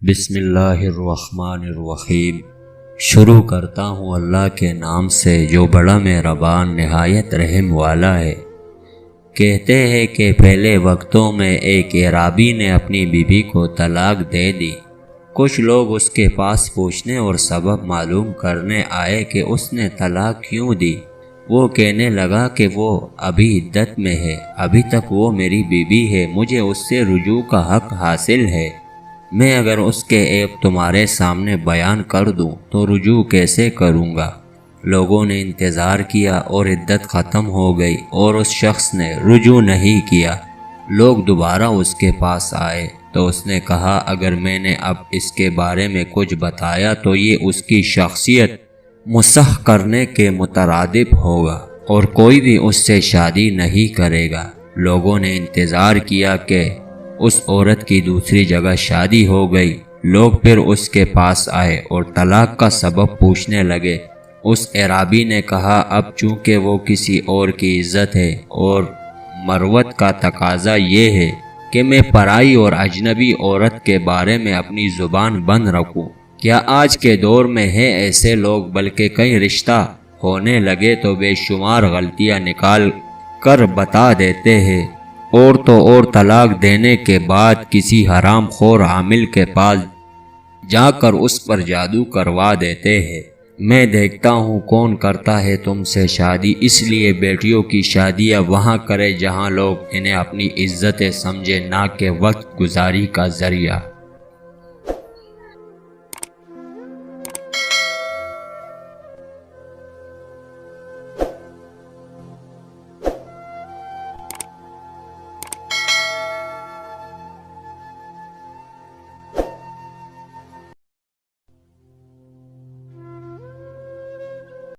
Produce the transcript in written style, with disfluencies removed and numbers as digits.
بسم اللہ الرحمن الرحیم۔ شروع کرتا ہوں اللہ کے نام سے جو بڑا مہربان نہایت رحم والا ہے۔ کہتے ہیں کہ پہلے وقتوں میں ایک اعرابی نے اپنی بیوی کو طلاق دے دی۔ کچھ لوگ اس کے پاس پوچھنے اور سبب معلوم کرنے آئے کہ اس نے طلاق کیوں دی۔ وہ کہنے لگا کہ وہ ابھی عدت میں ہے، ابھی تک وہ میری بیوی ہے، مجھے اس سے رجوع کا حق حاصل ہے۔ میں اگر اس کے عیب تمہارے سامنے بیان کر دوں تو رجوع کیسے کروں گا؟ لوگوں نے انتظار کیا اور عدت ختم ہو گئی اور اس شخص نے رجوع نہیں کیا۔ لوگ دوبارہ اس کے پاس آئے تو اس نے کہا اگر میں نے اب اس کے بارے میں کچھ بتایا تو یہ اس کی شخصیت مسخ کرنے کے مترادف ہوگا اور کوئی بھی اس سے شادی نہیں کرے گا۔ لوگوں نے انتظار کیا کہ اس عورت کی دوسری جگہ شادی ہو گئی۔ لوگ پھر اس کے پاس آئے اور طلاق کا سبب پوچھنے لگے۔ اس اعرابی نے کہا اب چونکہ وہ کسی اور کی عزت ہے اور مروت کا تقاضا یہ ہے کہ میں پرائی اور اجنبی عورت کے بارے میں اپنی زبان بند رکھوں۔ کیا آج کے دور میں ہیں ایسے لوگ؟ بلکہ کئی رشتہ ہونے لگے تو بے شمار غلطیاں نکال کر بتا دیتے ہیں اور طلاق دینے کے بعد کسی حرام خور عامل کے پاس جا کر اس پر جادو کروا دیتے ہیں۔ میں دیکھتا ہوں کون کرتا ہے تم سے شادی، اس لیے بیٹیوں کی شادیاں وہاں کرے جہاں لوگ انہیں اپنی عزتیں سمجھے، نہ کہ وقت گزاری کا ذریعہ۔